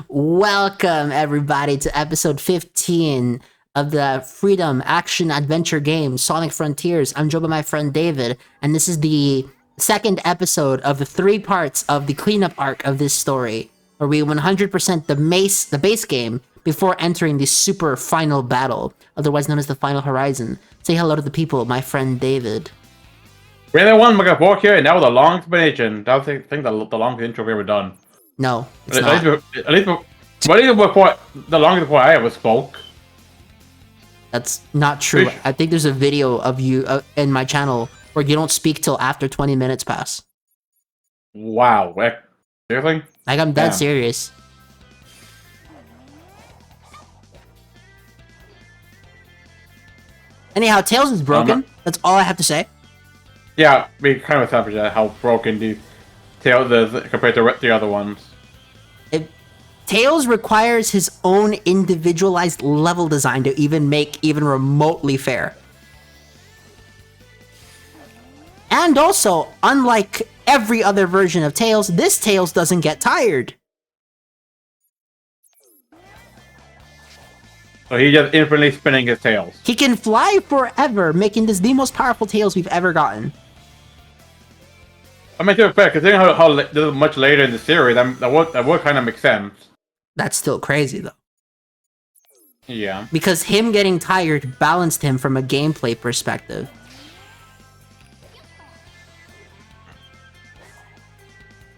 Welcome, everybody, to episode 15 of the Freedom Action Adventure game, Sonic Frontiers. I'm joined by my friend David, and this is the second episode of the 3 parts of the cleanup arc of this story, where we 100% the base game before entering the super final battle, otherwise known as the Final Horizon. Say hello to the people, my friend David. Really one we got walk here, and that was a long explanation. That was, I think, the longest intro we ever done. No, it's at not. At least before the longest before I ever spoke. That's not true. I think there's a video of you in my channel where you don't speak till after 20 minutes pass. Wow, seriously? Like, I'm dead serious. Anyhow, Tails is broken. That's all I have to say. Yeah, we kind of established how broken the Tails is compared to the other ones. Tails requires his own individualized level design to even make even remotely fair. And also, unlike every other version of Tails, this Tails doesn't get tired. So he's just infinitely spinning his tails. He can fly forever, making this the most powerful Tails we've ever gotten. I mean, to be fair, considering how this is much later in the series, that would kind of make sense. That's still crazy, though. Yeah. Because him getting tired balanced him from a gameplay perspective.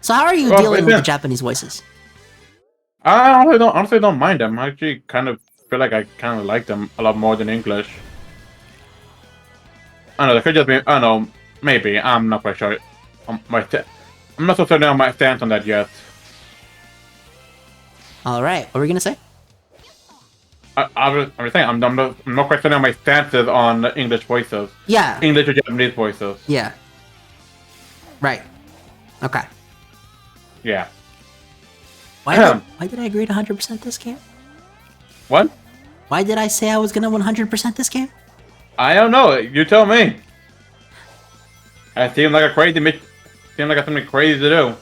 So how are you dealing with the Japanese voices? I honestly don't mind them. I actually kind of feel like I kind of like them a lot more than English. I don't know, they could just be, I don't know, maybe. I'm not quite sure. I'm not so certain on my stance on that yet. Alright, what were we gonna say? I was saying, I'm not quite certain on my stances on English voices. Yeah. English or Japanese voices. Yeah. Right. Okay. Yeah. Why did I agree to 100% this game? What? Why did I say I was gonna 100% this game? I don't know. You tell me. I seem like something crazy to do.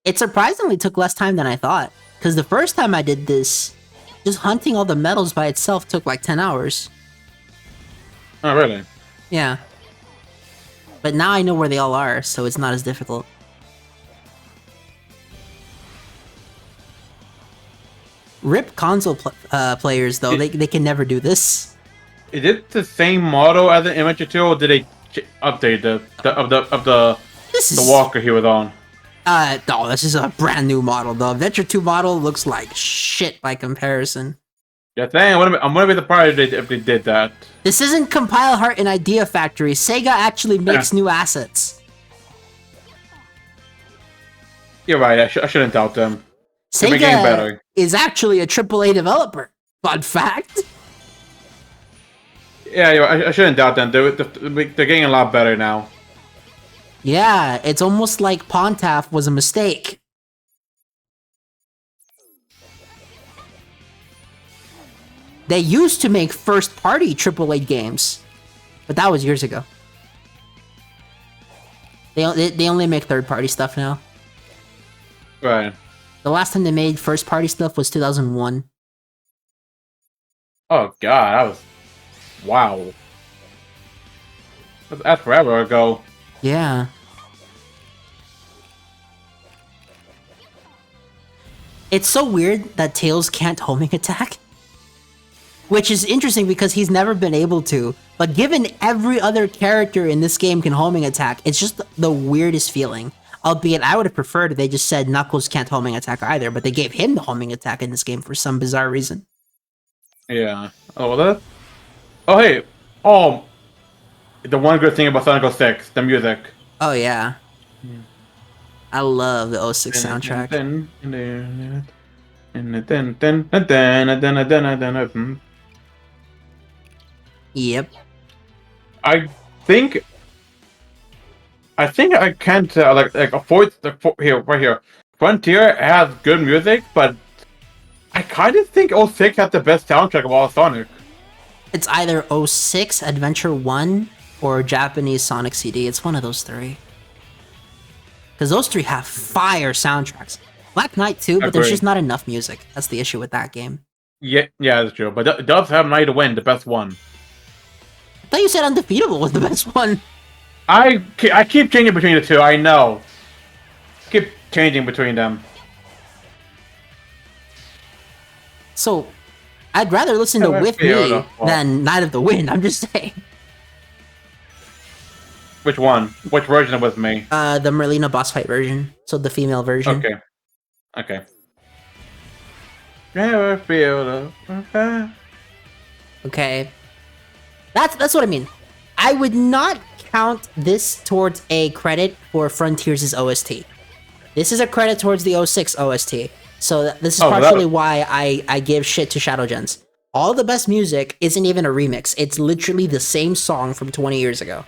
It surprisingly took less time than I thought. Because the first time I did this, just hunting all the medals by itself took like 10 hours. Oh, really? Yeah. But now I know where they all are, so it's not as difficult. RIP console players, though, they can never do this. Is it the same model as the Adventure 2, or did they update the walker he was on? No, this is a brand new model. The Adventure 2 model looks like shit by comparison. Yeah, dang, I'm gonna be surprised if they did that. This isn't Compile Heart and Idea Factory. Sega actually makes new assets. You're right, I shouldn't doubt them. Sega is actually a AAA developer. Fun fact. Yeah, I shouldn't doubt them. They're getting a lot better now. Yeah, it's almost like Pontaf was a mistake. They used to make first-party AAA games, but that was years ago. They only make third-party stuff now. Right. The last time they made first-party stuff was 2001. Oh god, that was... Wow. That's forever ago. Yeah. It's so weird that Tails can't homing attack. Which is interesting because he's never been able to. But given every other character in this game can homing attack, it's just the weirdest feeling. Albeit, I would have preferred if they just said Knuckles can't homing attack either, but they gave him the homing attack in this game for some bizarre reason. Yeah. Oh, that... Oh, hey! Oh! The one good thing about Sonic 06, the music. Oh, yeah. I love the 06 soundtrack. Yep. I think I can't tell, right here. Frontier has good music, but I kind of think 06 has the best soundtrack of all Sonic. It's either 06, Adventure 1, or Japanese Sonic CD. It's one of those three. Because those three have fire soundtracks. Black Knight too, but there's Agreed. just not enough music. That's the issue with that game. Yeah, that's true. But it does have Night to Win, the best one. I thought you said Undefeatable was the best one. I keep changing between the two. I know. Keep changing between them. So, I'd rather listen to With Me than Night of the Wind. I'm just saying. Which one? Which version of With Me? The Merlina boss fight version. So the female version. Okay. Okay. Never feel the... Okay. That's what I mean. I would not count this towards a credit for Frontiers' OST. This is a credit towards the 06 OST. So this is partially why I give shit to Shadow Gens. All the best music isn't even a remix. It's literally the same song from 20 years ago.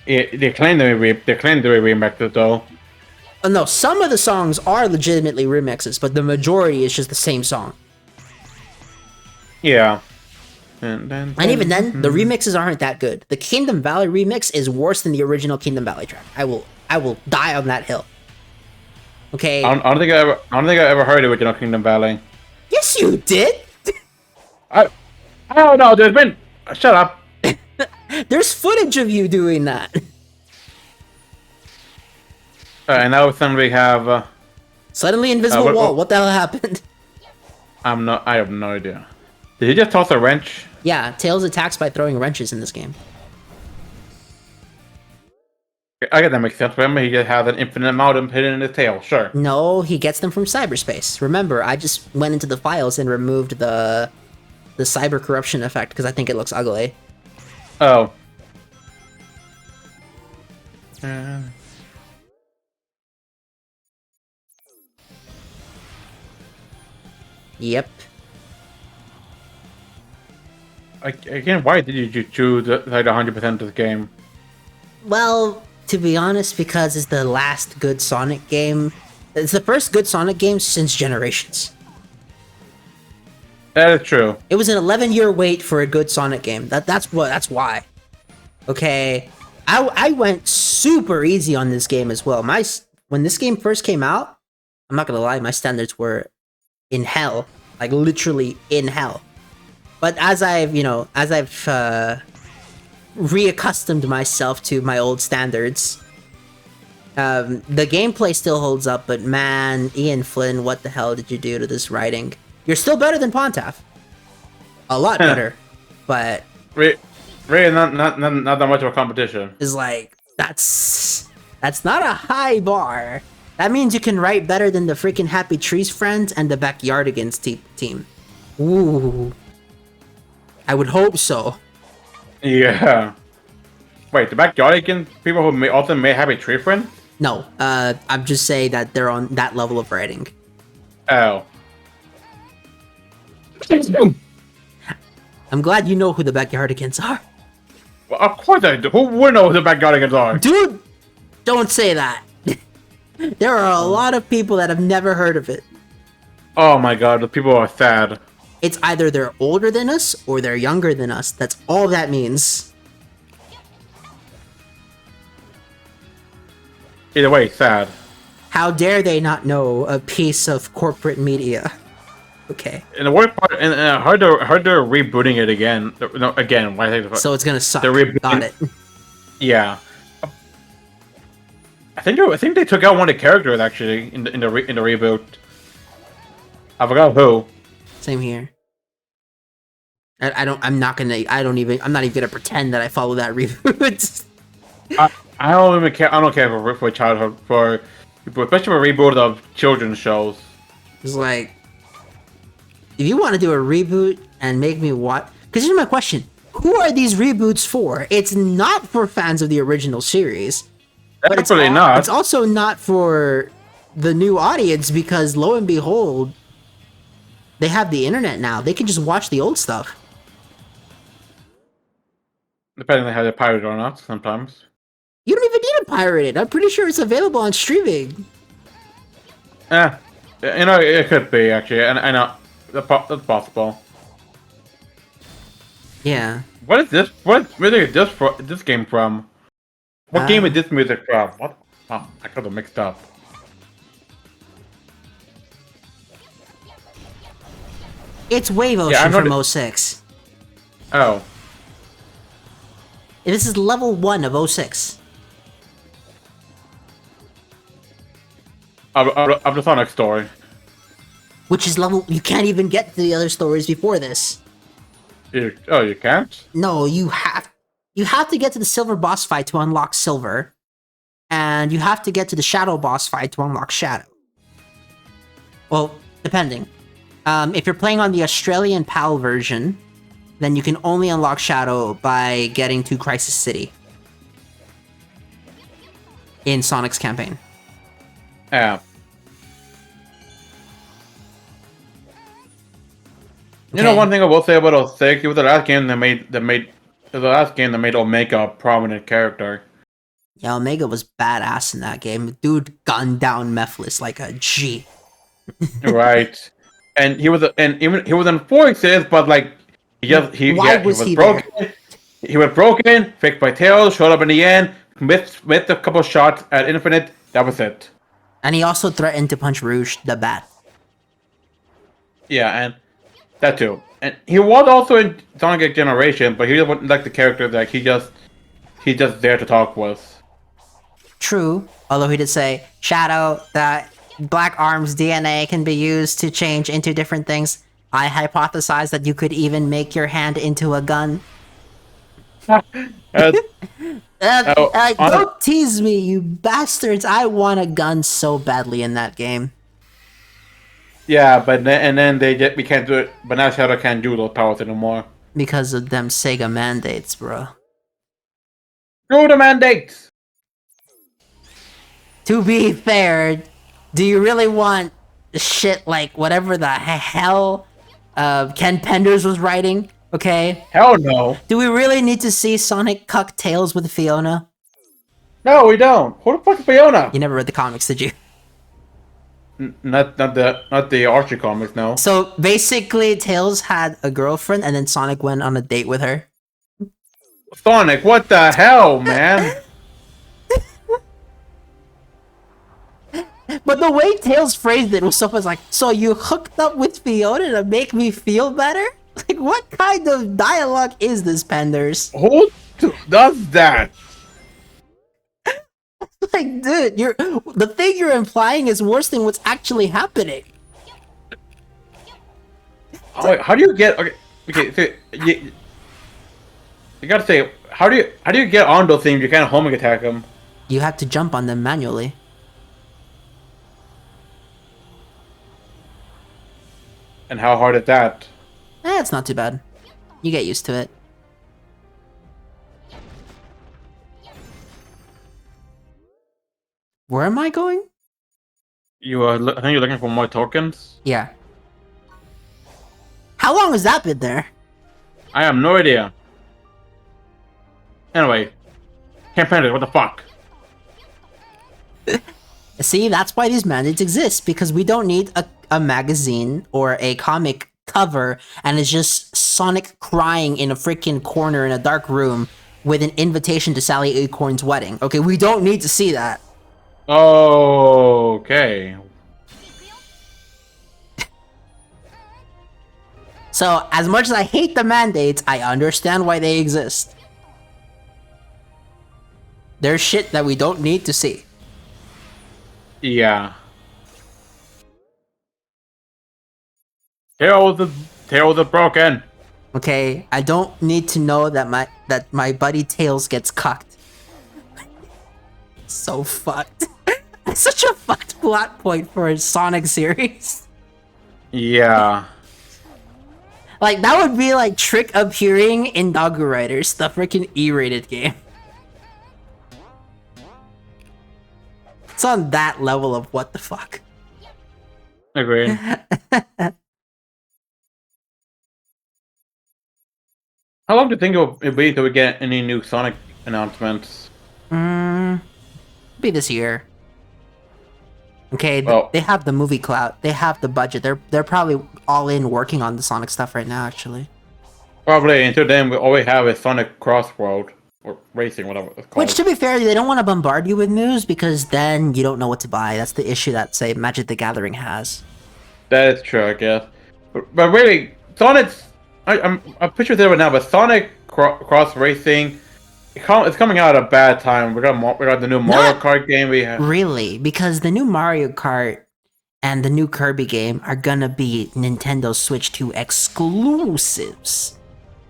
Yeah, they claim they remixed it though. No, some of the songs are legitimately remixes, but the majority is just the same song. Yeah. And even then, the remixes aren't that good. The Kingdom Valley remix is worse than the original Kingdom Valley track. I will die on that hill. Okay. I don't think I ever heard the original Kingdom Valley. Yes, you did. I don't know. There's been. Shut up. There's footage of you doing that. And now suddenly we have. Suddenly invisible wall. What the hell happened? I have no idea. Did he just toss a wrench? Yeah, Tails attacks by throwing wrenches in this game. I get that makes sense. Remember, he just has an infinite amount of them hidden in his tail. Sure. No, he gets them from cyberspace. Remember, I just went into the files and removed the cyber corruption effect because I think it looks ugly. Oh. Yep. Again, why did you choose like 100% of this game? Well, to be honest, because it's the last good Sonic game. It's the first good Sonic game since Generations. That is true. It was an 11-year wait for a good Sonic game. That's why. Okay, I went super easy on this game as well. When this game first came out, I'm not gonna lie, my standards were in hell, like literally in hell. But as I've reaccustomed myself to my old standards, the gameplay still holds up. But man, Ian Flynn, what the hell did you do to this writing? You're still better than Pontaff, a lot better, but Really, not that much of a competition. Is like that's not a high bar. That means you can write better than the freaking Happy Trees friends and the Backyardigans team. Ooh. I would hope so. Yeah. Wait, the Backyardigans people who also made Happy Tree Friend? No, I'm just saying that they're on that level of writing. Oh. I'm glad you know who the Backyardigans are. Well, of course I do. Who wouldn't know who the Backyardigans are? Dude, don't say that. There are a lot of people that have never heard of it. Oh my god, the people are sad. It's either they're older than us or they're younger than us. That's all that means. Either way, sad. How dare they not know a piece of corporate media? Okay. And the worst part, and hard to rebooting it again. No, again. Why I think so it's gonna suck. Got it. Yeah. I think they took out one of the characters actually in the reboot. I forgot who. Same here. I'm not even gonna pretend that I follow that reboot. I don't even care. I don't care for childhood especially for reboot of children's shows. It's like, if you want to do a reboot and make me watch, because here's my question: who are these reboots for? It's not for fans of the original series. Definitely not. It's also not for the new audience because lo and behold, they have the internet now. They can just watch the old stuff. Depending on how they pirate it or not, sometimes. You don't even need to pirate it. I'm pretty sure it's available on streaming. It could be actually, and I know that's possible. Yeah. What is this? What music is this game from? What game is this music from? What? Oh, I got them mixed up. It's Wave Yeah, I Ocean know from that- 06. Oh. This is level 1 of 06. Of the Sonic story. Which is level... You can't even get to the other stories before this. You can't? No, you have... You have to get to the Silver boss fight to unlock Silver. And you have to get to the Shadow boss fight to unlock Shadow. Well, depending. If you're playing on the Australian PAL version, then you can only unlock Shadow by getting to Crisis City. In Sonic's campaign. Yeah. You Okay. know, one thing I will say about 06, it was the last game that made Omega a prominent character. Yeah, Omega was badass in that game. Dude gunned down Mephiles like a G. Right. And he was in 4-6, but like he was he broken. He was broken, fixed by Tails, showed up in the end, missed a couple shots at Infinite, that was it. And he also threatened to punch Rouge the Bat. Yeah, and that too. And he was also in Sonic Generation, but he wasn't like the character that he just there to talk with. True, although he did say, Shadow, that Black Arm's DNA can be used to change into different things. I hypothesize that you could even make your hand into a gun. Don't tease me, you bastards! I want a gun so badly in that game. Yeah, but then we can't do it. But now Shadow can't do those powers anymore because of them Sega mandates, bro. Screw the mandates. To be fair, do you really want shit like whatever the hell Ken Penders was writing? Okay. Hell no. Do we really need to see Sonic cuck Tails with Fiona? No, we don't. Who the fuck is Fiona? You never read the comics, did you? Not the Archie comics, no. So basically, Tails had a girlfriend, and then Sonic went on a date with her. Sonic, what the hell, man? But the way Tails phrased it was so like, so you hooked up with Fiona to make me feel better? Like, what kind of dialogue is this, Penders? Who does that? Like, dude, the thing you're implying is worse than what's actually happening. Oh, wait, how do you get? Okay. So you gotta say, how do you get on those things? You can't homing attack them. You have to jump on them manually. And how hard is that? It's not too bad. You get used to it. Where am I going? I think you're looking for more tokens? Yeah. How long has that been there? I have no idea. Anyway. Campaign, what the fuck? See, that's why these mandates exist, because we don't need a magazine or a comic cover, and it's just Sonic crying in a freaking corner in a dark room with an invitation to Sally Acorn's wedding. Okay, we don't need to see that. Okay. So, as much as I hate the mandates, I understand why they exist. There's shit that we don't need to see. Yeah. Tails is broken. Okay, I don't need to know that my buddy Tails gets cucked. So fucked. Such a fucked plot point for a Sonic series. Yeah. Like, that would be like Trick appearing in Doggo Riders, the freaking E-rated game. It's on that level of what the fuck. Agreed. How long do you think it'll be till we get any new Sonic announcements? Be this year. Okay, Well, they have the movie clout. They have the budget. They're probably all in working on the Sonic stuff right now, actually. probably until then we always have a Sonic Crossroad or racing, whatever it's called. Which, to be fair, they don't want to bombard you with news because then you don't know what to buy. That's the issue that, say, Magic the Gathering has. That is true, I guess. But really, Sonic's. I'm pretty sure there right now, but Sonic Cross Racing. It's coming out at a bad time. We got the new Mario Kart game. We have Really, because the new Mario Kart and the new Kirby game are gonna be Nintendo Switch 2 exclusives.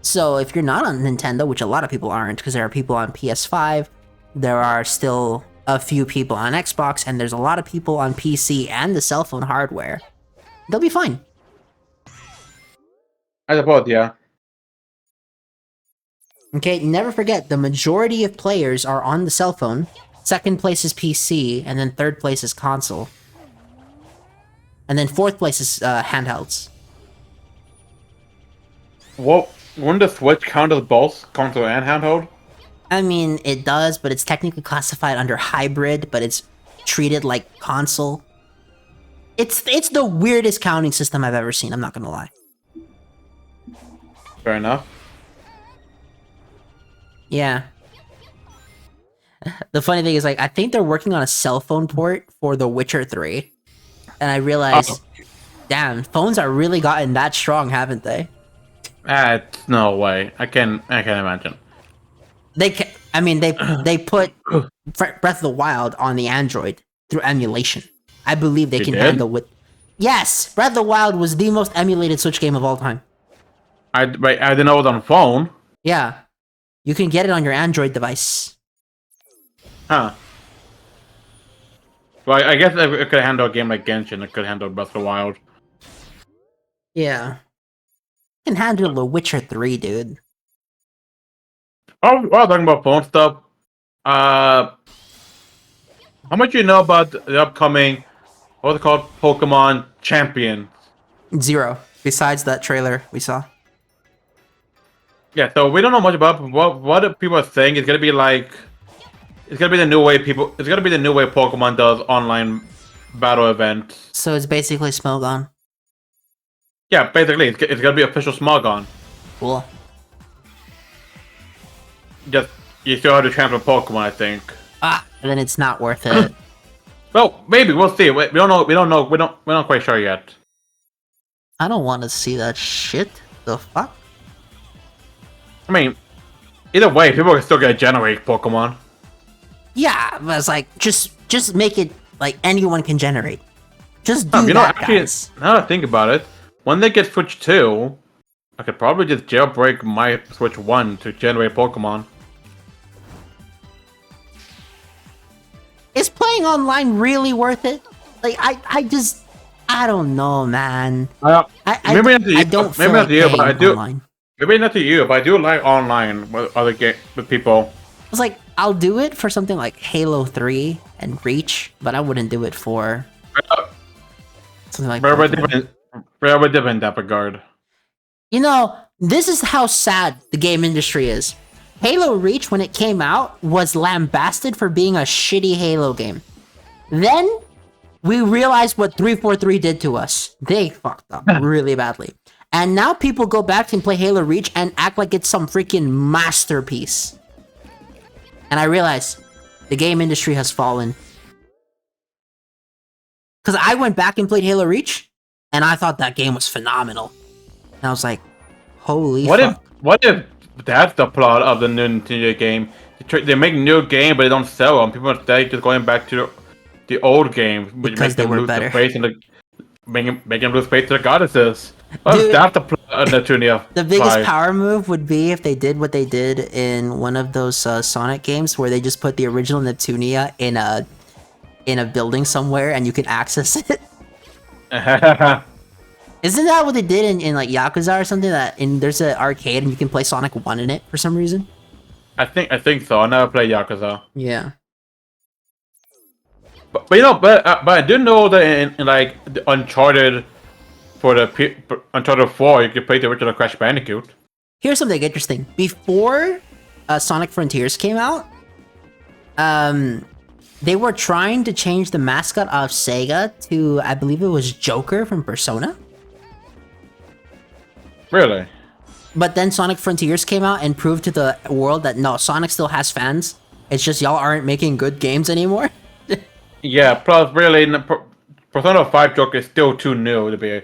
So if you're not on Nintendo, which a lot of people aren't, because there are people on PS5, there are still a few people on Xbox, and there's a lot of people on PC and the cell phone hardware, they'll be fine. I suppose, yeah. Okay, never forget, the majority of players are on the cell phone, second place is PC, and then third place is console. And then fourth place is handhelds. Well, wouldn't the Switch count as both console and handheld? I mean, it does, but it's technically classified under hybrid, but it's treated like console. It's the weirdest counting system I've ever seen, I'm not gonna lie. Fair enough. Yeah. The funny thing is, like, I think they're working on a cell phone port for The Witcher 3. And I realized, damn, phones are really gotten that strong, haven't they? No way. I can't imagine. They put Breath of the Wild on the Android through emulation. I believe they can handle with. Yes, Breath of the Wild was the most emulated Switch game of all time. I didn't know it was on phone. Yeah, you can get it on your Android device. Huh. Well, I guess it could handle a game like Genshin. It could handle Breath of the Wild. Yeah, you can handle The Witcher 3, dude. Oh, while talking about phone stuff, how much do you know about the upcoming, what's it called, Pokemon Champion? 0. Besides that trailer we saw. Yeah, so we don't know much about what people are saying. It's gonna be like, it's gonna be the new way Pokemon does online battle events. So it's basically Smogon. Yeah, basically, it's gonna be official Smogon. Cool. Just you still have to champion Pokemon, I think. Then it's not worth it. Well, maybe we'll see. We don't know. We're not quite sure yet. I don't want to see that shit. The fuck? I mean, either way, people are still gonna generate Pokemon. Yeah, but it's like just make it like anyone can generate. Just do that, guys. Now that I think about it, when they get Switch 2, I could probably just jailbreak my Switch 1 to generate Pokemon. Is playing online really worth it? Like, I don't know, man. Maybe not to you, maybe not to you, but I do. Online. Maybe not to you, but I do like online with with people. It's like, I'll do it for something like Halo 3 and Reach, but I wouldn't do it for something like very different in that regard. You know, this is how sad the game industry is. Halo Reach, when it came out, was lambasted for being a shitty Halo game. Then, we realized what 343 did to us. They fucked up really badly. And now people go back and play Halo Reach and act like it's some freaking masterpiece. And I realized the game industry has fallen. Because I went back and played Halo Reach, and I thought that game was phenomenal. And I was like, holy fuck. What if that's the plot of the new Nintendo game? They make a new game, but they don't sell them. People are just going back to the old game, which because makes they them were lose better. the faith and making them lose faith to the goddesses. What if that's the plot of Neptunia? The biggest power move would be if they did what they did in one of those Sonic games, where they just put the original Neptunia in a building somewhere and you can access it. Isn't that what they did in like Yakuza or something? There's an arcade and you can play Sonic 1 in it for some reason? I think so. I never played Yakuza. Yeah. But you know, but I do know that in like the Uncharted, for the Uncharted 4, you could play the original Crash Bandicoot. Here's something interesting. Before Sonic Frontiers came out, they were trying to change the mascot of Sega to, I believe it was Joker from Persona. Really? But then Sonic Frontiers came out and proved to the world that no, Sonic still has fans. It's just y'all aren't making good games anymore. Yeah, plus really, Persona 5 Joker is still too new to be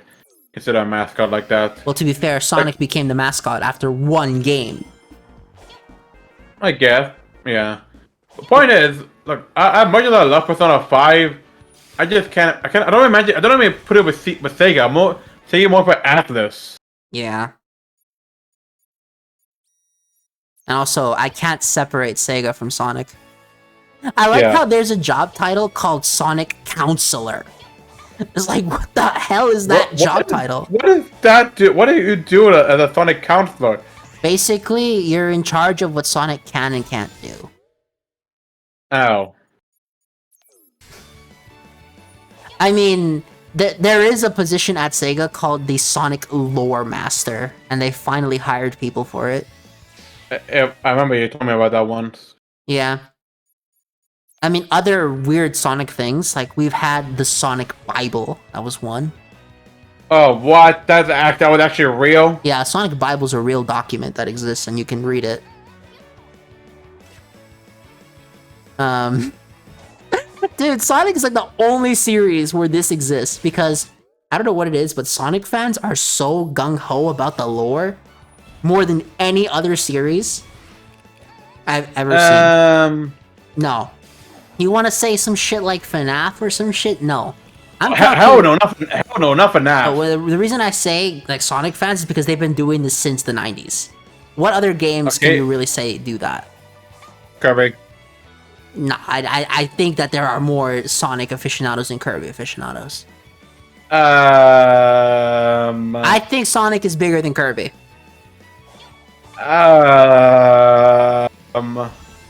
consider a mascot like that. Well, to be fair, Sonic became the mascot after one game. I guess. Yeah. The point is, look, I have much of I love Persona 5. I just can't. I don't imagine. I don't even put it with Sega. Sega more for Atlas. Yeah. And also, I can't separate Sega from Sonic. I like how there's a job title called Sonic Counselor. It's like, what the hell is that job title? What does that do? What do you do as a Sonic Counselor? Basically, you're in charge of what Sonic can and can't do. Oh. I mean, there is a position at Sega called the Sonic Lore Master, and they finally hired people for it. I remember you told me about that once. Yeah. I mean, other weird Sonic things, like we've had the Sonic Bible. That was one. Oh, what? That was actually real? Yeah, Sonic Bible's a real document that exists, and you can read it. Dude, Sonic is like the only series where this exists, because I don't know what it is, but Sonic fans are so gung-ho about the lore more than any other series I've ever seen. No. You want to say some shit like FNAF or some shit? No. Hell no, not FNAF. Oh, well, the reason I say like Sonic fans is because they've been doing this since the 90s. What other games can you really say do that? Kirby. No, I think that there are more Sonic aficionados than Kirby aficionados. I think Sonic is bigger than Kirby.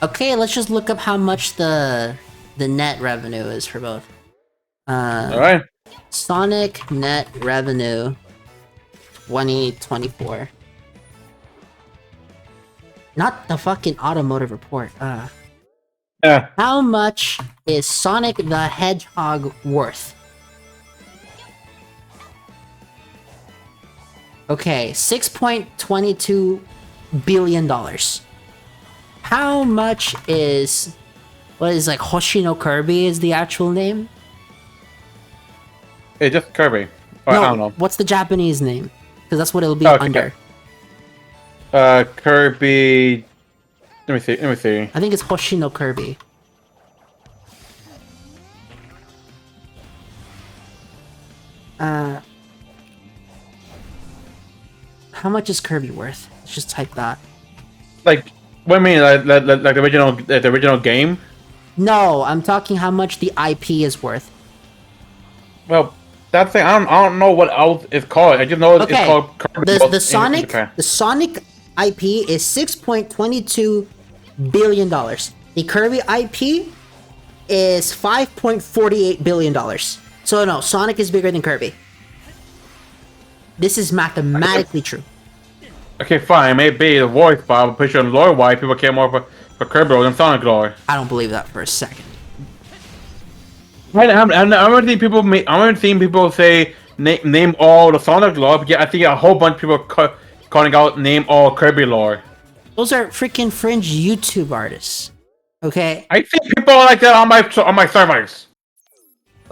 Okay, let's just look up how much the net revenue is for both. Alright. Sonic net revenue 2024. Not the fucking automotive report. Yeah. How much is Sonic the Hedgehog worth? Okay, $6.22 billion. How much is... What is like Hoshino Kirby is the actual name? It's just Kirby. Or, No, I don't know. what's the Japanese name? Because that's what it'll be under. Kirby... Let me see. I think it's Hoshino Kirby. How much is Kirby worth? Let's just type that. Like, what do you mean? Like the original game? No, I'm talking how much the IP is worth. Well, that's the thing. I don't know what else it's called. I just know it's called Kirby. The Sonic IP is $6.22 billion. The Kirby IP is $5.48 billion. So no, Sonic is bigger than Kirby. This is mathematically true. Okay, fine. Maybe the voice, but I'm pretty sure lore-wise, people care more for Kirby than Sonic lore. I don't believe that for a second. I haven't seen people say name all the Sonic lore, but yeah, I see a whole bunch of people calling out name all Kirby lore. Those are freaking fringe YouTube artists. Okay? I see people like that on my servers.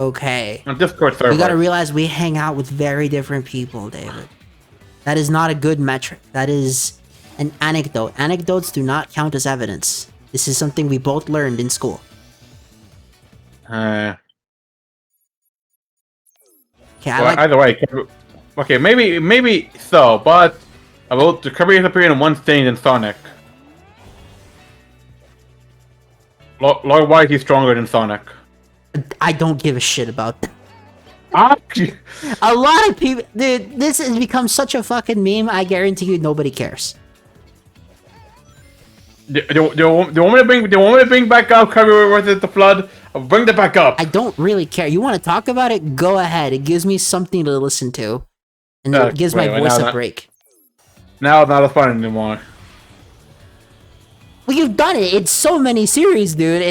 Okay. On Discord servers. You gotta realize we hang out with very different people, David. That is not a good metric. That is an anecdote. Anecdotes do not count as evidence. This is something we both learned in school. Okay, well, either way. Okay, maybe so, but about the Kirby is appearing in one thing than Sonic. Lore-wise, he's stronger than Sonic. I don't give a shit about that. A lot of people... Dude, this has become such a fucking meme, I guarantee you nobody cares. Do you want me to bring back up Kirby versus the Flood? I'll bring that back up. I don't really care. You want to talk about it? Go ahead. It gives me something to listen to. And it gives my voice a break. Now it's not as fun anymore. Well, you've done it. It's so many series, dude.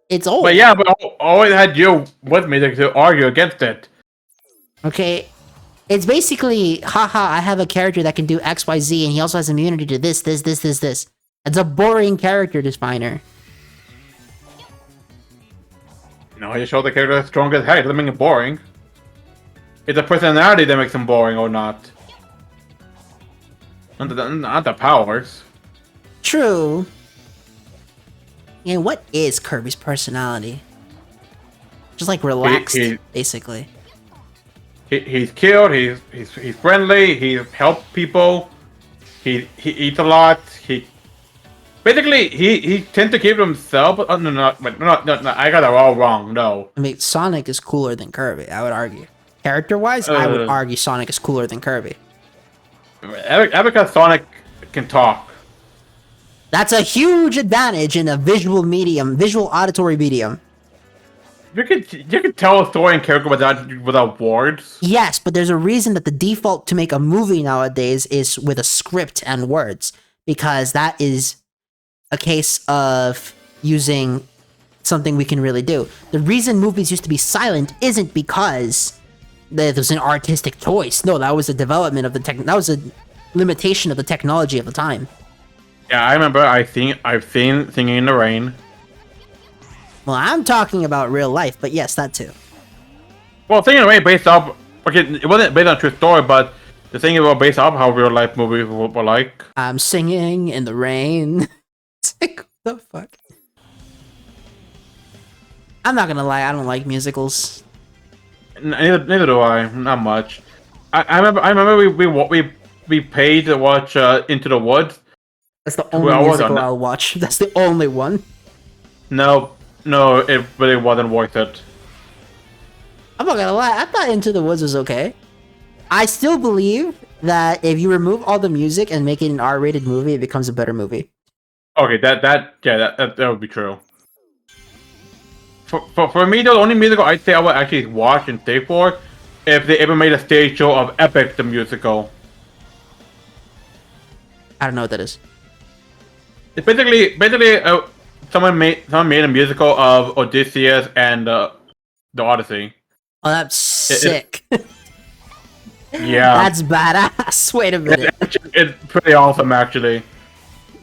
It's old. But yeah, but I always had you with me to argue against it. Okay. It's basically, haha, I have a character that can do X, Y, Z, and he also has immunity to this. It's a boring character definer. No, you show the character that's strong as heck. Doesn't make it boring. It's the personality that makes him boring or not. Not the powers. True. And what is Kirby's personality? Just like relaxed, basically. He's cute. He's friendly. He helps people. He eats a lot. He tends to keep himself. Oh, no, I got it all wrong. No. I mean, Sonic is cooler than Kirby, I would argue. Character-wise, I would argue Sonic is cooler than Kirby. Because Sonic can talk. That's a huge advantage in a visual auditory medium. You could tell a story and character without words. Yes, but there's a reason that the default to make a movie nowadays is with a script and words, because that is a case of using something we can really do. The reason movies used to be silent isn't because there was an artistic choice. No, that was a development of that was a limitation of the technology of the time. Yeah, I remember. I've seen Singing in the Rain. Well, I'm talking about real life, but yes, that too. Well, Singing in the Rain based off. Okay, it wasn't based on a true story, but the thing was based off how real life movies were like. I'm singing in the rain. It's like, what the fuck? I'm not gonna lie, I don't like musicals. Neither do I. Not much. I remember we paid to watch Into the Woods. That's the only musical I'll watch. That's the only one. No, it really wasn't worth it. I'm not gonna lie, I thought Into the Woods was okay. I still believe that if you remove all the music and make it an R-rated movie, it becomes a better movie. Okay, that would be true. For me, the only musical I'd say I would actually watch and stay for if they ever made a stage show of Epic the Musical. I don't know what that is. It's basically someone made a musical of Odysseus and the Odyssey. Oh, that's sick. Yeah, that's badass. Wait a minute. It's pretty awesome, actually.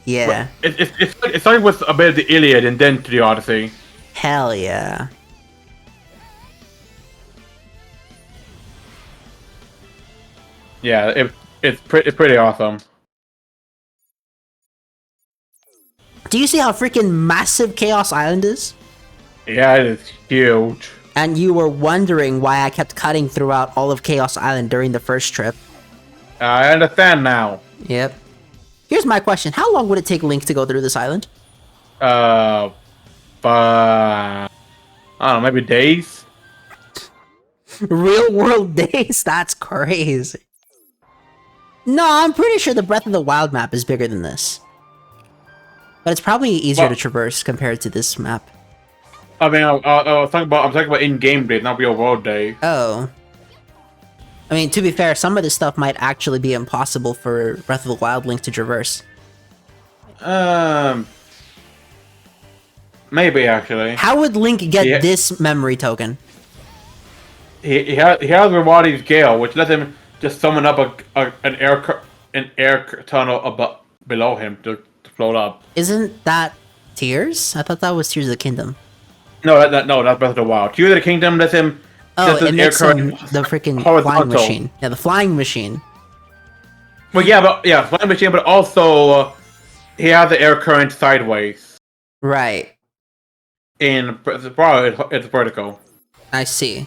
Yeah. It started with a bit of the Iliad and then to the Odyssey. Hell yeah. Yeah, it's pretty awesome. Do you see how freaking massive Chaos Island is? Yeah, it is huge. And you were wondering why I kept cutting throughout all of Chaos Island during the first trip. I understand now. Yep. Here's my question. How long would it take Link to go through this island? I don't know, maybe days? Real world days? That's crazy. No, I'm pretty sure the Breath of the Wild map is bigger than this. But it's probably easier to traverse compared to this map. I mean, I'm talking about in-game days, not real world days. Oh. I mean, to be fair, some of this stuff might actually be impossible for Breath of the Wild Link to traverse. Maybe actually. How would Link get this memory token? He has Rewadi's Gale, which lets him just summon up an air tunnel below him to float up. Isn't that Tears? I thought that was Tears of the Kingdom. No, that's Breath of the Wild. Tears of the Kingdom lets him. Oh, it makes him the freaking flying machine. Yeah, the flying machine. Well, flying machine, but also he has the air current sideways. Right. In it's vertical. I see.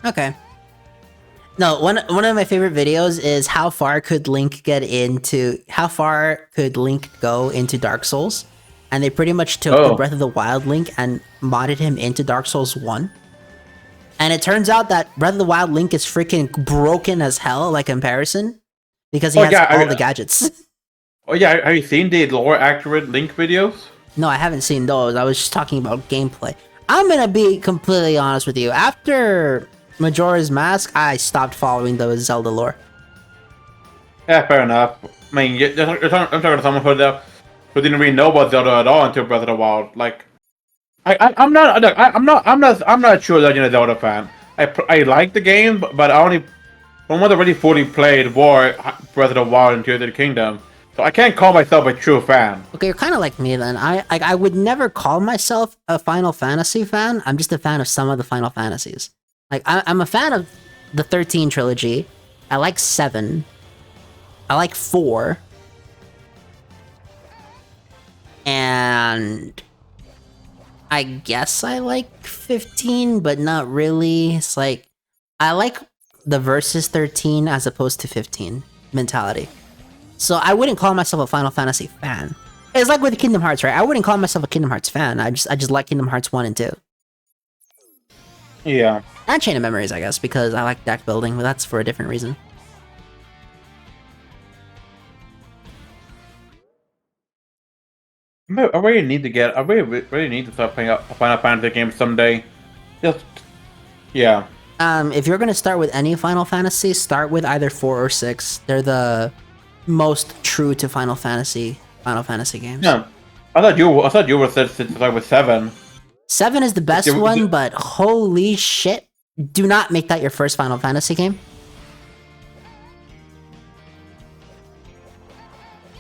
Okay. No, one of my favorite videos is how far could Link go into Dark Souls? And they pretty much took the Breath of the Wild Link and modded him into Dark Souls 1. And it turns out that Breath of the Wild Link is freaking broken as hell, like comparison, because he has all the gadgets. Oh yeah, have you seen the lore accurate Link videos? No, I haven't seen those. I was just talking about gameplay. I'm gonna be completely honest with you. After Majora's Mask, I stopped following the Zelda lore. Yeah, fair enough. I mean, I'm talking to someone who didn't really know about Zelda at all until Breath of the Wild. Like, I'm not sure that you're a Zelda fan. I like the game, but I only one that really fully played were Breath of the Wild and Tears of the Kingdom. So So I can't call myself a true fan. Okay, you're kind of like me then. I would never call myself a Final Fantasy fan. I'm just a fan of some of the Final Fantasies. Like I'm a fan of the 13 trilogy. I like 7. I like 4. And I guess I like 15, but not really. It's like I like the versus 13 as opposed to 15 mentality. So I wouldn't call myself a Final Fantasy fan. It's like with Kingdom Hearts, right? I wouldn't call myself a Kingdom Hearts fan. I just like Kingdom Hearts 1 and 2. Yeah. And Chain of Memories, I guess, because I like deck building, but that's for a different reason. I really need to get. I really need to start playing a Final Fantasy game someday. Just, yeah. If you're gonna start with any Final Fantasy, start with either 4 or 6. They're the most true to Final Fantasy games. Yeah. I thought you were said to start with 7. 7 is the best one, but holy shit, do not make that your first Final Fantasy game.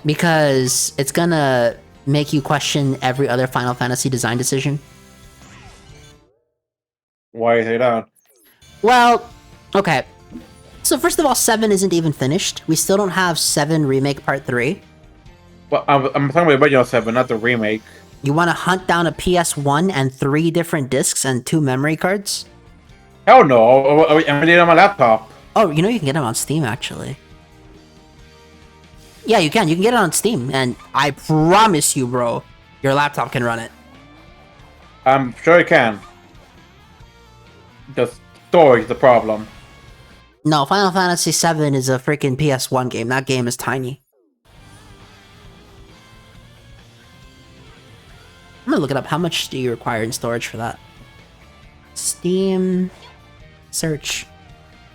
Because it's gonna make you question every other Final Fantasy design decision. Why is it that? Well, okay. So first of all, 7 isn't even finished. We still don't have 7 Remake Part 3. Well, I'm talking about the original 7, not the remake. You want to hunt down a PS1 and 3 different discs and 2 memory cards? Hell no! I'm doing it on my laptop. Oh, you know you can get them on Steam, actually. Yeah, you can. You can get it on Steam, and I promise you, bro, your laptop can run it. I'm sure it can. The storage is the problem. No, Final Fantasy VII is a freaking PS1 game. That game is tiny. I'm gonna look it up. How much do you require in storage for that? Steam... Search.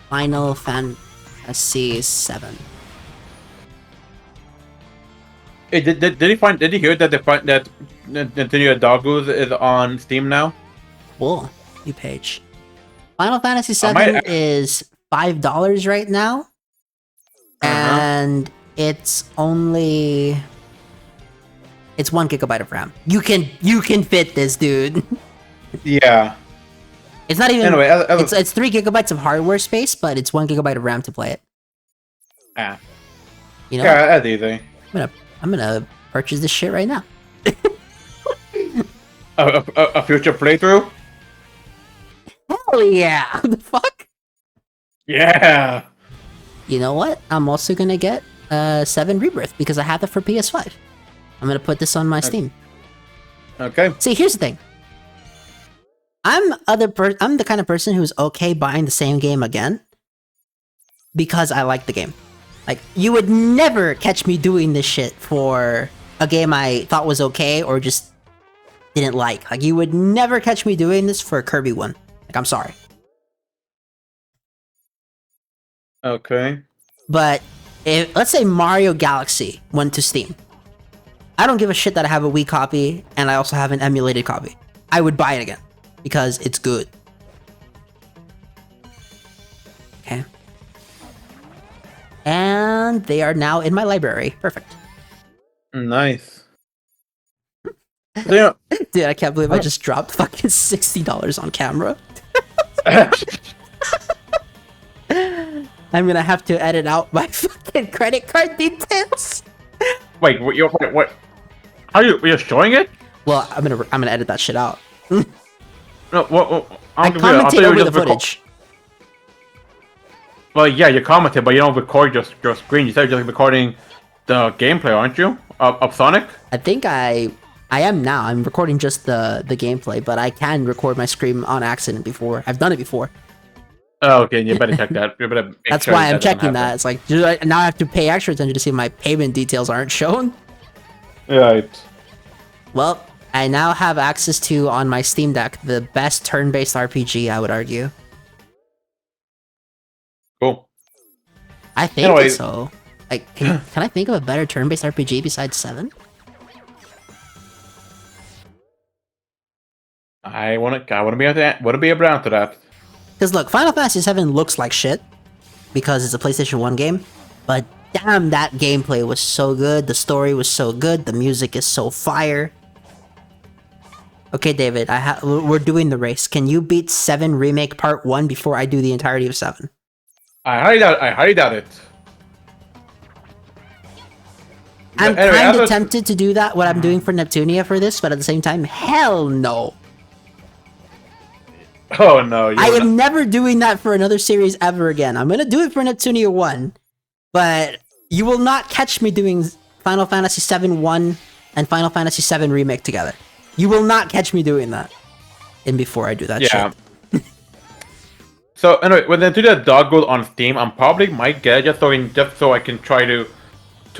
Final Fantasy VII. Hey, did you hear that that Nintendo Doggos is on Steam now? Whoa, new page. Final Fantasy VII is $5 right now. And it's only... It's 1 gigabyte of RAM. You can fit this, dude. Yeah. It's not even... Anyway, it's 3 gigabytes of hardware space, but it's 1 gigabyte of RAM to play it. Ah. You know? Yeah, that's easy. I'm gonna purchase this shit right now. a future playthrough? Hell yeah! The fuck? Yeah. You know what? I'm also gonna get 7 Rebirth because I have it for PS5. I'm gonna put this on my Steam. Okay. See, here's the thing. I'm the kind of person who's okay buying the same game again because I like the game. Like, you would never catch me doing this shit for a game I thought was okay or just didn't like. Like, you would never catch me doing this for a Kirby one. Like, I'm sorry. Okay. But if, let's say Mario Galaxy went to Steam. I don't give a shit that I have a Wii copy and I also have an emulated copy. I would buy it again because it's good. Okay. And they are now in my library. Perfect. Nice. Yeah. Dude, I can't believe I just dropped fucking $60 on camera. I'm gonna have to edit out my fucking credit card details. Wait, what? Are you showing it? Well, I'm gonna edit that shit out. No, what I commented over the footage. Well, yeah, you commented, but you don't record your screen. You said you're just recording the gameplay, aren't you? Of Sonic? I think I am now. I'm recording just the gameplay, but I can record my screen on accident before. I've done it before. Oh, okay, you better check that. You better That's sure why I'm checking that. It's like, now I have to pay extra attention to see if my payment details aren't shown. Right. Well, I now have access to, on my Steam Deck, the best turn-based RPG, I would argue. Cool. I think so. Like, can I think of a better turn-based RPG besides 7? I wanna be able to answer that. Because look, Final Fantasy VII looks like shit because it's a PlayStation 1 game, but damn, that gameplay was so good. The story was so good. The music is so fire. Okay, David, we're doing the race. Can you beat 7 Remake Part 1 before I do the entirety of 7? I highly doubt it. I'm Anyway, kind of tempted to do that, what I'm doing for Neptunia for this, but at the same time, hell no. Oh no, I am never doing that for another series ever again. I'm gonna do it for Neptunia 1, but you will not catch me doing Final Fantasy VII 1 and Final Fantasy VII Remake together. You will not catch me doing that. And before I do that shit. So anyway, when Neptunia dog goes on Steam, I'm probably might get it just so I can try to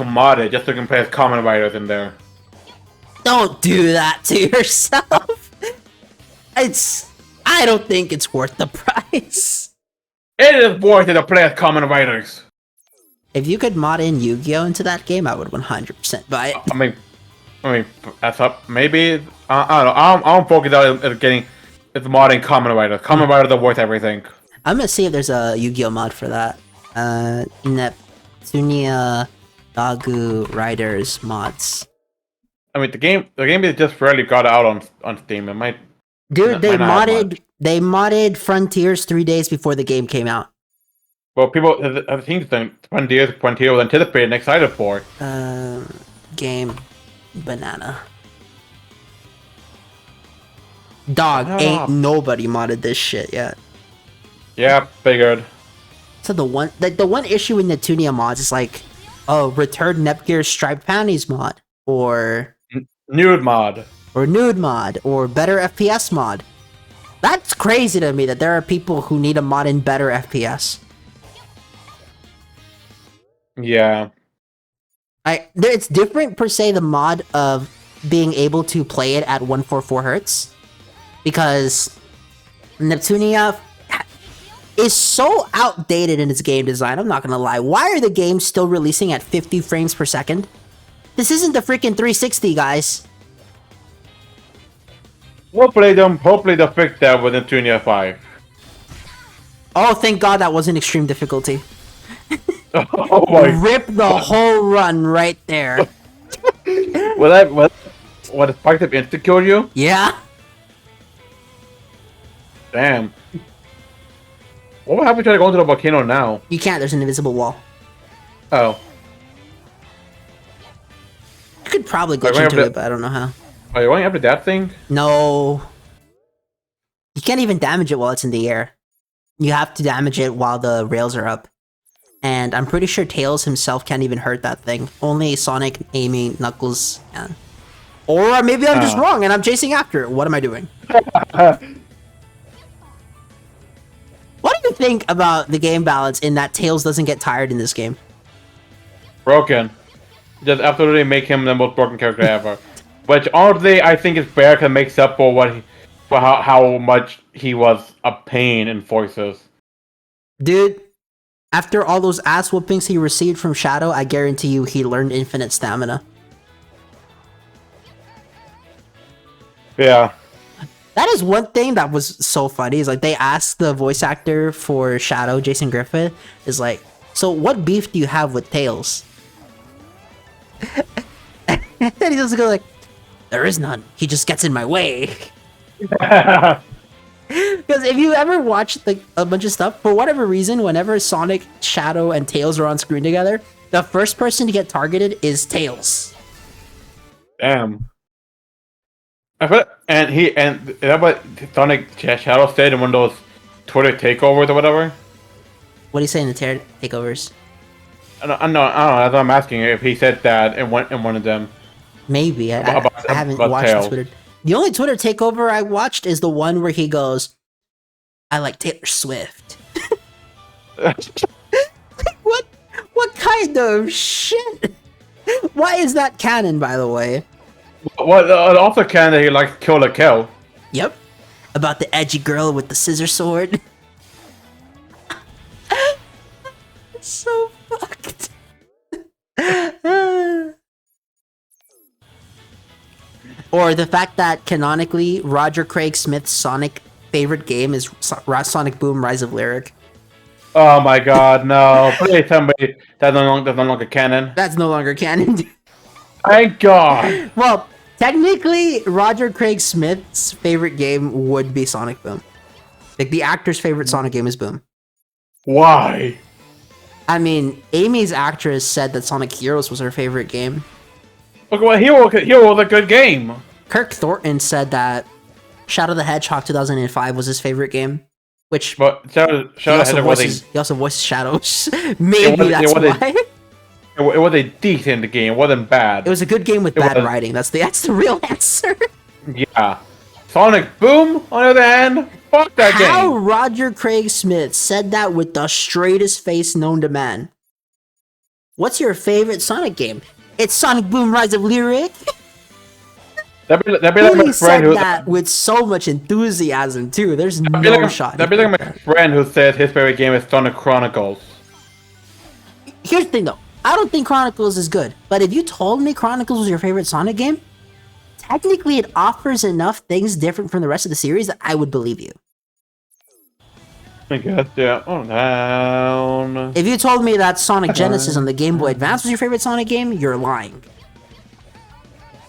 mod it, just so I can play as common writers in there. Don't do that to yourself. I don't think it's worth the price. It is worth it to play as common writers. If you could mod in Yu-Gi-Oh into that game, I would 100% buy it. I mean, that's up. Maybe I don't know. I don't focus on getting it's modding common writers. Common writers are worth everything. I'm gonna see if there's a Yu-Gi-Oh mod for that. Neptunia Dagu Riders mods. I mean, the game is just rarely got out on Steam. It might. Dude, they modded Frontiers 3 days before the game came out. Well, people, I think Frontier was anticipated and excited for. Game banana. Dog, ain't nobody modded this shit yet. Yeah, figured. So the one issue in Neptunia mods is like, oh, return Nepgear's striped panties mod, or nude mod, or better FPS mod. That's crazy to me that there are people who need a mod in better FPS. Yeah. It's different per se, the mod of being able to play it at 144 hertz, because Neptunia is so outdated in its game design. I'm not gonna lie. Why are the games still releasing at 50 frames per second? This isn't the freaking 360, guys. Hopefully they'll fix that with Neptunia 5. Oh, thank God that wasn't extreme difficulty. Oh my! Rip the whole run right there. What spiked up insta-killed you? Yeah. Damn. What would happen if I try to go into the volcano now? You can't, there's an invisible wall. Oh. You could probably glitch into it, but I don't know how. Are you going after that thing? No. You can't even damage it while it's in the air. You have to damage it while the rails are up. And I'm pretty sure Tails himself can't even hurt that thing. Only Sonic, Amy, Knuckles can. Or maybe I'm just wrong and I'm chasing after it. What am I doing? What do you think about the game balance in that Tails doesn't get tired in this game? Broken. Just absolutely make him the most broken character ever. Which honestly I think is fair because it makes up for how much he was a pain in Voices. Dude, after all those ass whoopings he received from Shadow, I guarantee you he learned infinite stamina. Yeah. That is one thing that was so funny, is like they asked the voice actor for Shadow, Jason Griffith, is like, so what beef do you have with Tails? And he doesn't go like, there is none. He just gets in my way. Because if you ever watched like a bunch of stuff, for whatever reason, whenever Sonic, Shadow, and Tails are on screen together, the first person to get targeted is Tails. Damn. And that what Sonic Shadow said in one of those Twitter takeovers or whatever? What do you say in the takeovers? I don't know. That's what I'm asking if he said that in one of them. Maybe. I haven't watched the Twitter. The only Twitter takeover I watched is the one where he goes, I like Taylor Swift. What kind of shit? Why is that canon, by the way? Well, also canon that he likes Kill la Kill. Yep. About the edgy girl with the scissor sword. So fucked. Or the fact that canonically Roger Craig Smith's Sonic favorite game is Sonic Boom: Rise of Lyric. Oh my god, no. Please somebody that's no longer canon. That's no longer canon. Thank God. Well, technically, Roger Craig Smith's favorite game would be Sonic Boom. Like, the actor's favorite Sonic game is Boom. Why? I mean, Amy's actress said that Sonic Heroes was her favorite game. Look what Hero was a good game. Kirk Thornton said that Shadow the Hedgehog 2005 was his favorite game. Which But Shadow he also voiced Shadows. Maybe that's why. It was a decent game. It wasn't bad. It was a good game with bad writing. That's the real answer. Yeah. Sonic Boom, on the other hand, fuck that game. How Roger Craig Smith said that with the straightest face known to man. What's your favorite Sonic game? It's Sonic Boom Rise of Lyric. That'd be like my friend who that with so much enthusiasm too. There's no shot. That'd be like my friend who says his favorite game is Sonic Chronicles. Here's the thing though. I don't think Chronicles is good, but if you told me Chronicles was your favorite Sonic game, technically it offers enough things different from the rest of the series that I would believe you. I guess, yeah. Oh, down. If you told me that Sonic Genesis on the Game Boy Advance was your favorite Sonic game, you're lying.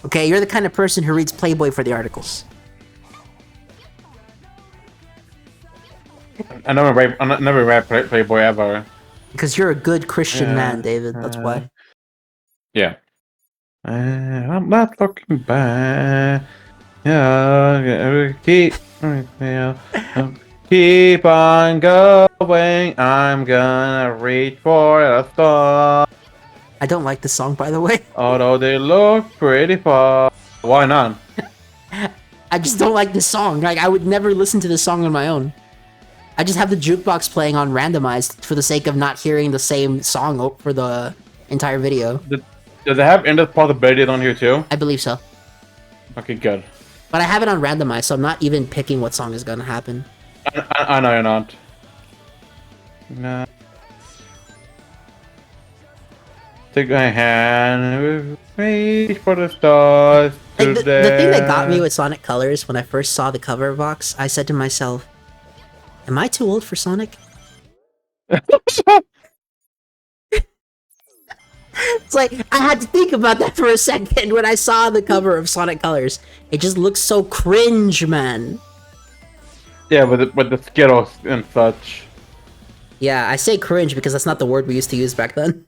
Okay, you're the kind of person who reads Playboy for the articles. I never read Playboy ever. Because you're a good Christian man, David. That's why. Yeah. I'm not looking back. Yeah, keep on going. I'm gonna reach for a star. I don't like this song, by the way. Although they look pretty far. Why not? I just don't like this song. Like, I would never listen to this song on my own. I just have the jukebox playing on randomized for the sake of not hearing the same song for the entire video. Does it have endless possibilities on here too? I believe so. Okay, good. But I have it on randomized, so I'm not even picking what song is gonna happen. I know you're not. No. Take my hand, reach for the stars. Like, the thing that got me with Sonic Colors, when I first saw the cover box, I said to myself, am I too old for Sonic? It's like, I had to think about that for a second when I saw the cover of Sonic Colors. It just looks so cringe, man. Yeah, with the Skittles and such. Yeah, I say cringe because that's not the word we used to use back then.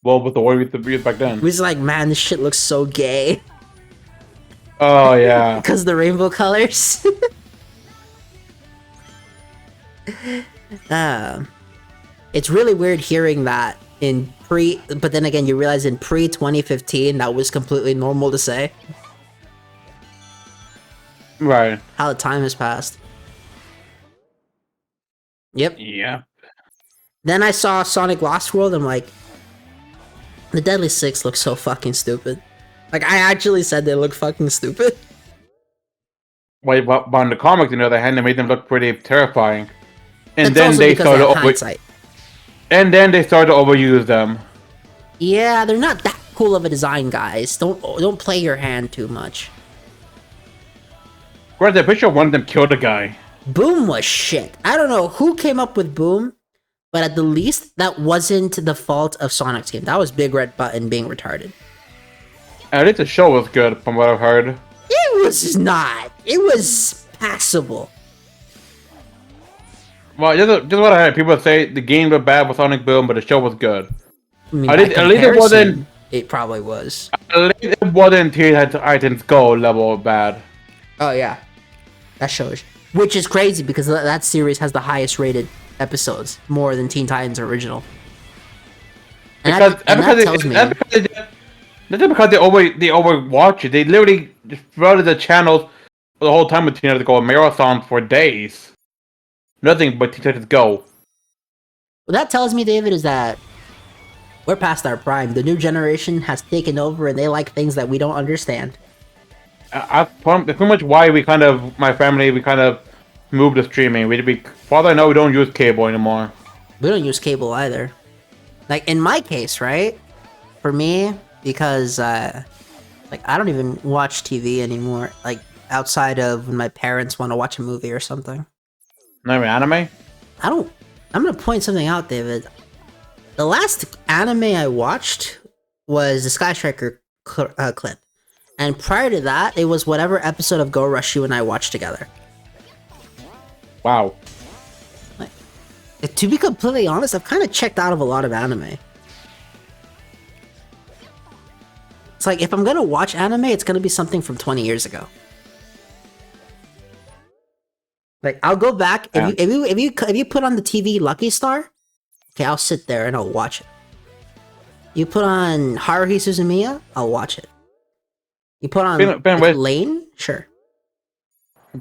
Well, with the word we used to use back then. We was like, man, this shit looks so gay. Oh, yeah. Because of the rainbow colors. It's really weird hearing that in but then again, you realize in pre-2015, that was completely normal to say. Right. How the time has passed. Yep. Yeah. Then I saw Sonic Lost World, I'm like, the Deadly Six looks so fucking stupid. Like, I actually said they look fucking stupid. Wait, but on the comics, on the other hand, they made them look pretty terrifying. And That's then they started to overuse them. Yeah, they're not that cool of a design, guys. Don't play your hand too much. Granted, I'm pretty sure one of them killed a guy. Boom was shit. I don't know who came up with Boom, but at the least, that wasn't the fault of Sonic's game. That was Big Red Button being retarded. At least the show was good, from what I've heard. It was not. It was passable. Well, just what I heard. People say the game was bad with Sonic Boom, but the show was good. I mean, at least it wasn't. It probably was. At least it wasn't Teen Titans Go level bad. Oh yeah, that shows. Which is crazy because that series has the highest rated episodes, more than Teen Titans original. That's because they overwatch it. They literally just flooded the channels the whole time with Teen Titans Go marathons for days. Nothing but Teen Titans Go. What that tells me, David, is that we're past our prime. The new generation has taken over, and they like things that we don't understand. That's pretty much why my family, we kind of moved to streaming. Father, I know we don't use cable anymore. We don't use cable either. Like, in my case, right? For me, because, I don't even watch TV anymore. Like, outside of when my parents want to watch a movie or something. Not even anime? I'm gonna point something out, David. The last anime I watched was the Sky Striker clip. And prior to that, it was whatever episode of Go Rush you and I watched together. Wow. Like, to be completely honest, I've kind of checked out of a lot of anime. It's like, if I'm gonna watch anime, it's gonna be something from 20 years ago. Like, I'll go back, if you put on the TV Lucky Star, okay, I'll sit there and I'll watch it. You put on Haruhi Suzumiya, I'll watch it. You put on Lane? Sure.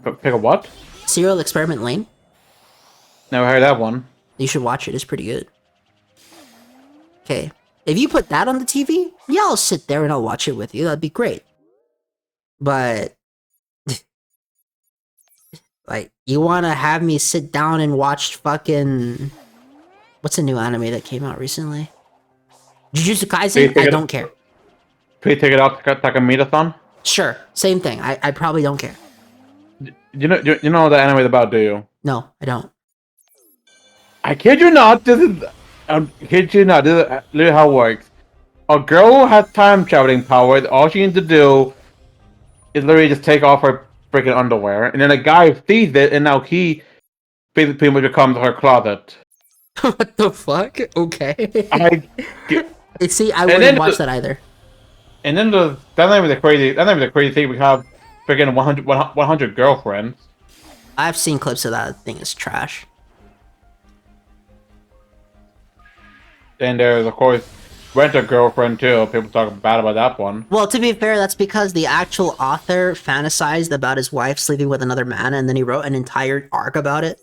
Pick a what? Serial Experiment Lane? Never heard that one. You should watch it, it's pretty good. Okay. If you put that on the TV, yeah, I'll sit there and I'll watch it with you. That'd be great. But... like, you wanna have me sit down and watch fucking... What's a new anime that came out recently? Jujutsu Kaisen? I don't care. Please take it out, Takamita-san? Sure, same thing. I probably don't care. You know what the anime is about, do you? No, I don't. I kid you not, this is literally how it works. A girl has time traveling powers, all she needs to do is literally just take off her freaking underwear, and then a guy sees it, and now he pretty much becomes her closet. What the fuck? Okay. See, I and wouldn't watch that either. And then that's not even the crazy thing. We have freaking 100 girlfriends. I've seen clips of that thing. It's trash. And there's, of course, Rent a Girlfriend, too. People talk bad about that one. Well, to be fair, that's because the actual author fantasized about his wife sleeping with another man, and then he wrote an entire arc about it.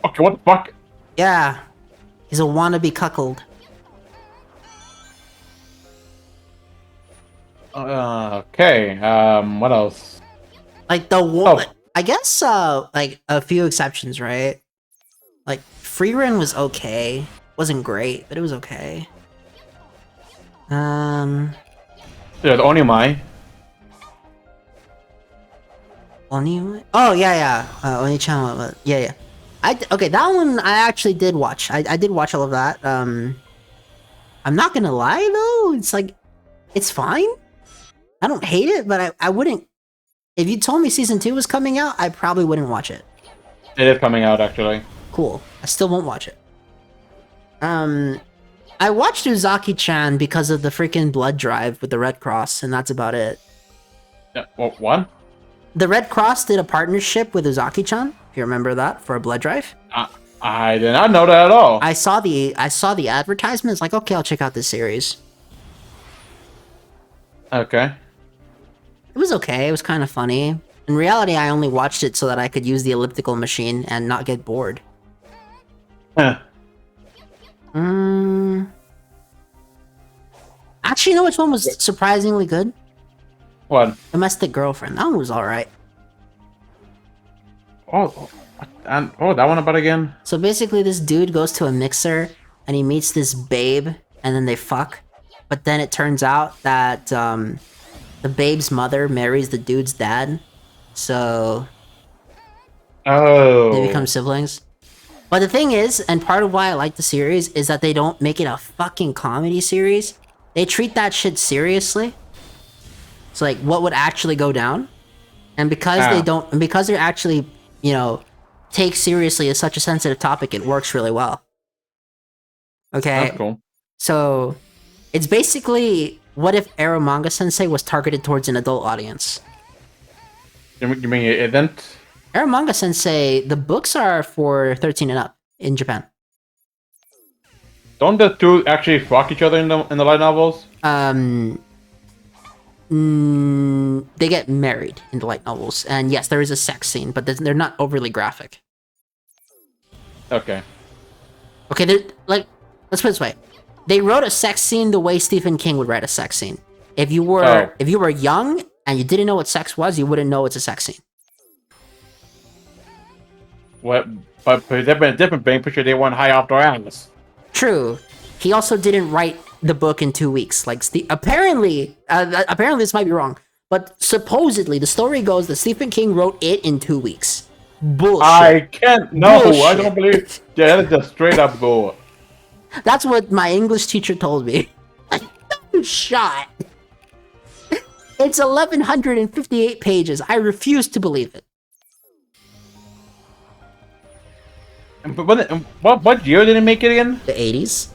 Okay, what the fuck? Yeah. He's a wannabe cuckold. Okay, what else? Like, I guess, like, a few exceptions, right? Like, Freerun was okay. Wasn't great, but it was okay. Yeah, the Onimai. Onimai? Oh, yeah. Oni-chan, yeah. Okay, that one I actually did watch. I did watch all of that. I'm not gonna lie, though. It's like, it's fine. I don't hate it, but I wouldn't... If you told me Season 2 was coming out, I probably wouldn't watch it. It is coming out, actually. Cool. I still won't watch it. I watched Uzaki-chan because of the freaking blood drive with the Red Cross, and that's about it. Yeah, what? The Red Cross did a partnership with Uzaki-chan, if you remember that, for a blood drive. I did not know that at all. I saw the advertisement. It's like, okay, I'll check out this series. Okay. It was okay. It was kind of funny. In reality, I only watched it so that I could use the elliptical machine and not get bored. Huh. Actually, you know which one was surprisingly good? What? Domestic Girlfriend. That one was alright. Oh, that one about again? So basically, this dude goes to a mixer, and he meets this babe, and then they fuck. But then it turns out that, the babe's mother marries the dude's dad. So... Oh. they become siblings. But the thing is, and part of why I like the series, is that they don't make it a fucking comedy series. They treat that shit seriously. It's like, what would actually go down? And because they don't, and because they're actually, you know, take seriously as such a sensitive topic, it works really well. Okay? That's cool. So, it's basically, what if Eromanga Sensei was targeted towards an adult audience? You mean it isn't? Eromanga Sensei, the books are for 13 and up in Japan. Don't the two actually fuck each other in the light novels? They get married in the light novels, and yes, there is a sex scene, but they're not overly graphic. Okay. Okay, they're like, let's put it this way: they wrote a sex scene the way Stephen King would write a sex scene. If you were young and you didn't know what sex was, you wouldn't know it's a sex scene. What? But they've been a different thing. Pretty sure they weren't high off their ass. True. He also didn't write the book in 2 weeks. Like, apparently this might be wrong, But supposedly, the story goes that Stephen King wrote it in 2 weeks. Bullshit. I can't. No, Bullshit. I don't believe. Yeah, that is just straight up bull. That's what my English teacher told me. No shot. It's 1,158 pages. I refuse to believe it. But what year did he make it again? The 80s?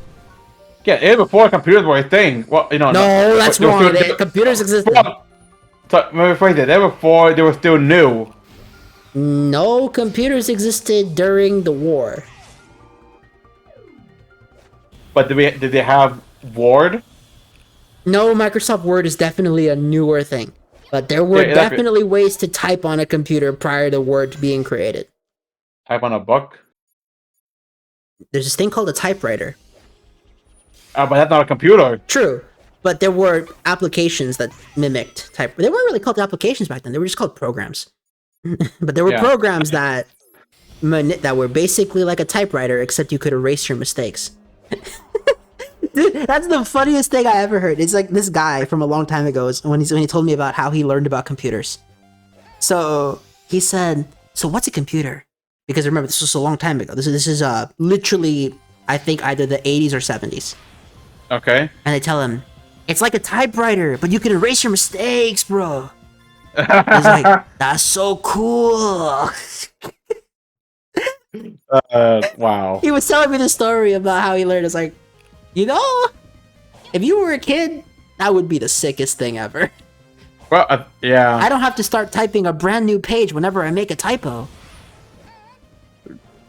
Yeah, it was before computers were a thing. Well, you know. No, that's wrong. Computers existed. So, let me rephrase it. They were before they were still new. No, computers existed during the war. But did they have Word? No, Microsoft Word is definitely a newer thing. But there were definitely ways to type on a computer prior to Word being created. Type on a book? There's this thing called a typewriter. But that's not a computer. True. But there were applications that mimicked type. They weren't really called applications back then. They were just called programs. But there were programs that were basically like a typewriter, except you could erase your mistakes. Dude, that's the funniest thing I ever heard. It's like this guy from a long time ago when he told me about how he learned about computers. So he said, "So what's a computer?" Because remember, this was a long time ago. This is literally, I think, either the 80s or 70s. Okay. And they tell him, "It's like a typewriter, but you can erase your mistakes, bro." He's like, "That's so cool." Wow. He was telling me the story about how he learned. It's like, you know, if you were a kid, that would be the sickest thing ever. Well, yeah. I don't have to start typing a brand new page whenever I make a typo.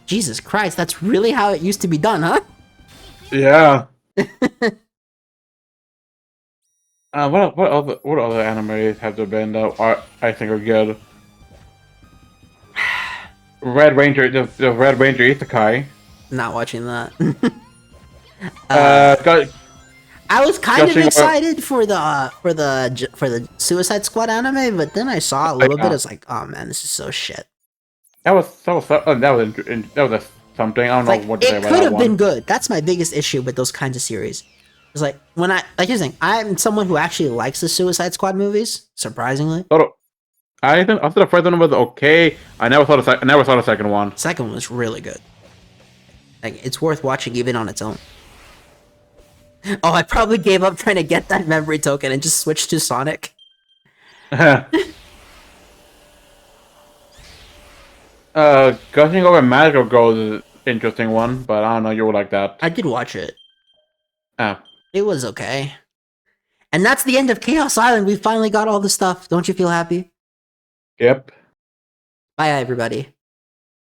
Jesus Christ, that's really how it used to be done, huh? Yeah. What other animes have there been that I think are good? Red Ranger, the Red Ranger Isekai. Not watching that. Got, I was kind of excited for the Suicide Squad anime, but then I saw a little bit. I was like, oh man, this is so shit. That was something. I don't know what to say about that one. It could have been good. That's my biggest issue with those kinds of series. It's like here's the thing. I'm someone who actually likes the Suicide Squad movies. Surprisingly, I thought the first one was okay. I never saw the second one. The second one was really good. Like, it's worth watching even on its own. Oh, I probably gave up trying to get that memory token and just switched to Sonic. Gushing Over Magical Girls is an interesting one, but I don't know, you would like that. I did watch it. Ah. It was okay. And that's the end of Chaos Island. We finally got all the stuff. Don't you feel happy? Yep. Bye, everybody.